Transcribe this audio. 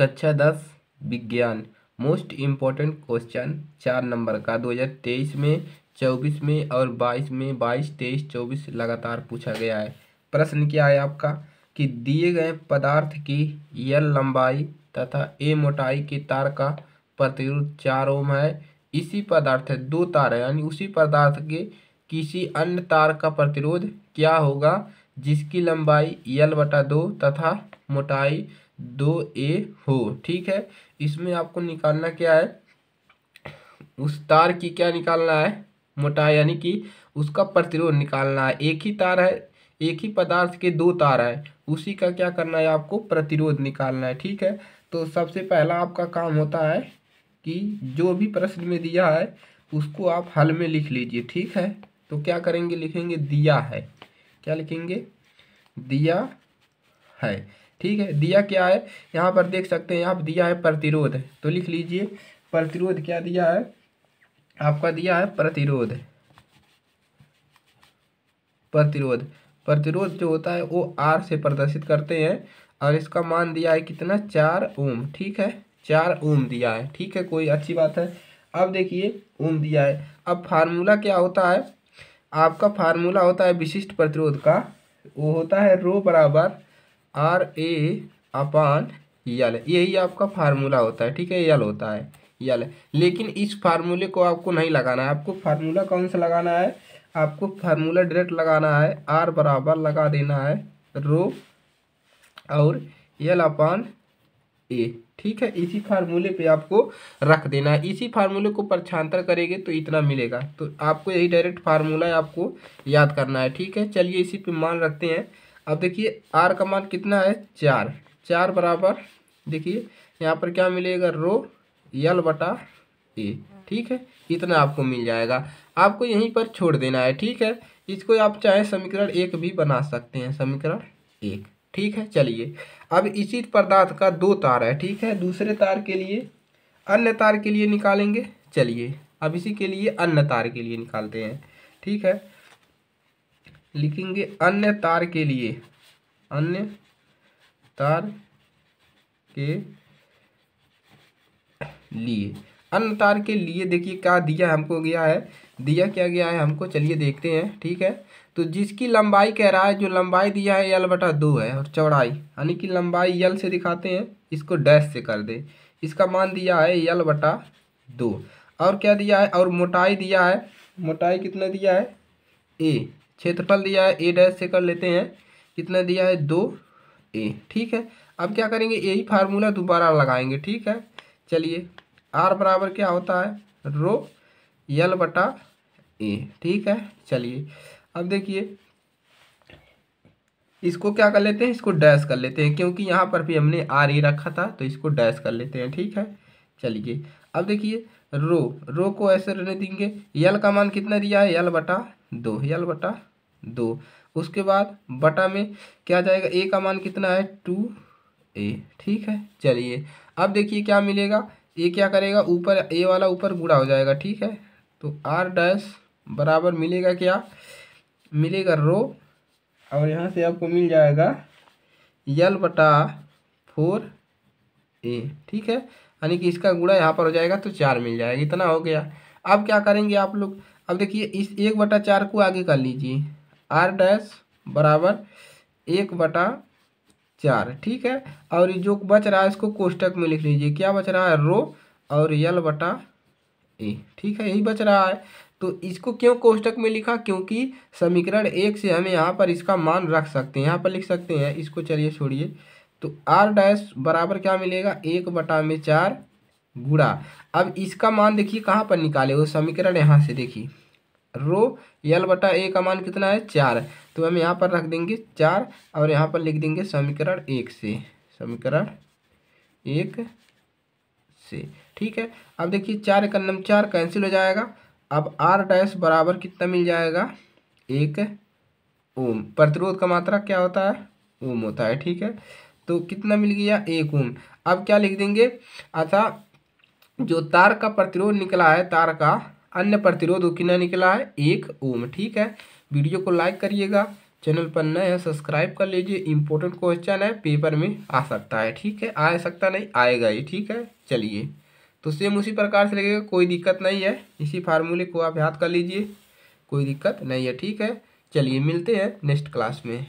कक्षा 10 विज्ञान most important question 4 number का 2023 में, 24 में और 22 में, 22, 23, 24 लगातार पूछा गया है। प्रश्न क्या है आपका कि दिए गए पदार्थ की एल लंबाई तथा ए मोटाई के तार का प्रतिरोध 4 ओम है। इसी पदार्थ 2 तार है, यानी उसी पदार्थ के किसी अन्य तार का प्रतिरोध क्या होगा जिसकी लंबाई L/2 तथा मोटाई 2a हो। ठीक है, इसमें आपको निकालना क्या है, उस तार की क्या निकालना है, मोटाई, यानी कि उसका प्रतिरोध निकालना है। एक ही तार है, एक ही पदार्थ के 2 तार है, उसी का क्या करना है, आपको प्रतिरोध निकालना है। ठीक है, तो सबसे पहला आपका काम होता है कि जो भी प्रश्न में दिया है उसको आप हल में लिख लीजिए। ठीक है, तो क्या करेंगे, लिखेंगे दिया है, क्या लिखेंगे, दिया है। ठीक है, दिया क्या है, यहाँ पर देख सकते हैं आप, दिया है प्रतिरोध, तो लिख लीजिए प्रतिरोध क्या दिया है, आपका दिया है प्रतिरोध। प्रतिरोध प्रतिरोध जो होता है वो R से प्रदर्शित करते हैं और इसका मान दिया है कितना, 4 ओम। ठीक है, 4 ओम दिया है। ठीक है, कोई अच्छी बात है। अब देखिए ओम दिया है, अब फार्मूला क्या होता है, आपका फार्मूला होता है विशिष्ट प्रतिरोध का, वो होता है रो बराबर RA/L, यही आपका फार्मूला होता है। ठीक है, यल होता है, यल। लेकिन इस फार्मूले को आपको नहीं लगाना है, आपको फार्मूला कौन सा लगाना है, आपको फार्मूला डायरेक्ट लगाना है, R बराबर लगा देना है रो और L/A। ठीक है, इसी फार्मूले पे आपको रख देना है, इसी फार्मूले को प्रक्षांतर करेंगे तो इतना मिलेगा, तो आपको यही डायरेक्ट फार्मूला है, आपको याद करना है। ठीक है, चलिए इसी पे मान रखते हैं। अब देखिए R का मान कितना है, 4, 4 बराबर, देखिए यहाँ पर क्या मिलेगा, रो L/A। ठीक है, इतना आपको मिल जाएगा, आपको यहीं पर छोड़ देना है। ठीक है, इसको आप चाहे समीकरण 1 भी बना सकते हैं, समीकरण 1। ठीक है, चलिए अब इसी पदार्थ का 2 तार है। ठीक है, दूसरे तार के लिए, अन्य तार के लिए निकालेंगे। चलिए अब इसी के लिए अन्य तार के लिए निकालते हैं। ठीक है, लिखेंगे अन्य तार के लिए, अन्य तार के लिए, अन्य तार के लिए देखिए क्या दिया हमको, गया है, दिया क्या गया है हमको, चलिए देखते हैं। ठीक है, तो जिसकी लंबाई कह रहा है, जो लंबाई दिया है L/2 है और चौड़ाई, यानी कि लंबाई L से दिखाते हैं, इसको डैश से कर दे, इसका मान दिया है L/2। और क्या दिया है, और मोटाई दिया है, मोटाई कितना दिया है, A। क्षेत्रफल दिया है, A डैश से कर लेते हैं, कितना दिया है, 2a। ठीक है, अब क्या करेंगे, यही फार्मूला दोबारा लगाएंगे। ठीक है, चलिए R बराबर क्या होता है, रो L/A। ठीक है, चलिए अब देखिए इसको क्या कर लेते हैं, इसको डैश कर लेते हैं, क्योंकि यहाँ पर भी हमने RA रखा था, तो इसको डैश कर लेते हैं। ठीक है, चलिए अब देखिए रो को ऐसे रहने देंगे, L का मान कितना दिया है, L/2, L/2। उसके बाद बटा में क्या जाएगा, A का मान कितना है, 2a। ठीक है, चलिए अब देखिए क्या मिलेगा, A क्या करेगा, ऊपर A वाला ऊपर गुणा हो जाएगा। ठीक है, तो R डैश बराबर मिलेगा, क्या मिलेगा, रो, और यहाँ से आपको मिल जाएगा L/4a। ठीक है, यानी कि इसका गुणा यहाँ पर हो जाएगा तो 4 मिल जाएगा, इतना हो गया। अब क्या करेंगे आप लोग, अब देखिए इस 1/4 को आगे कर लीजिए, R डैश बराबर 1/4। ठीक है, और जो बच रहा है इसको कोष्टक में लिख लीजिए, क्या बच रहा है, रो और L/A। ठीक है, यही बच रहा है, तो इसको क्यों कोष्टक में लिखा, क्योंकि समीकरण 1 से हमें यहाँ पर इसका मान रख सकते हैं, यहाँ पर लिख सकते हैं इसको। चलिए छोड़िए, तो R डैश बराबर क्या मिलेगा, 1/4 गुणा, अब इसका मान देखिए कहाँ पर निकाले, वो समीकरण यहाँ से देखिए, रो L/A का मान कितना है, 4, तो हम यहाँ पर रख देंगे 4 और यहाँ पर लिख देंगे समीकरण 1 से, समीकरण 1 से। ठीक है, अब देखिए 4 का 4 कैंसिल हो जाएगा, अब R डैश बराबर कितना मिल जाएगा, 1 ओम। प्रतिरोध का मात्रा क्या होता है, ओम होता है। ठीक है, तो कितना मिल गया, 1 ओम। अब क्या लिख देंगे, अच्छा जो तार का प्रतिरोध निकला है, तार का अन्य प्रतिरोध वो कितना निकला है, 1 ओम। ठीक है, वीडियो को लाइक करिएगा, चैनल पर नए हैं सब्सक्राइब कर लीजिए। इंपॉर्टेंट क्वेश्चन है, पेपर में आ सकता है, ठीक है, आ सकता नहीं आएगा ही, ठीक है। चलिए तो सेम उसी प्रकार से लगेगा, कोई दिक्कत नहीं है। इसी फार्मूले को आप याद कर लीजिए, कोई दिक्कत नहीं है, ठीक है। चलिए मिलते हैं नेक्स्ट क्लास में।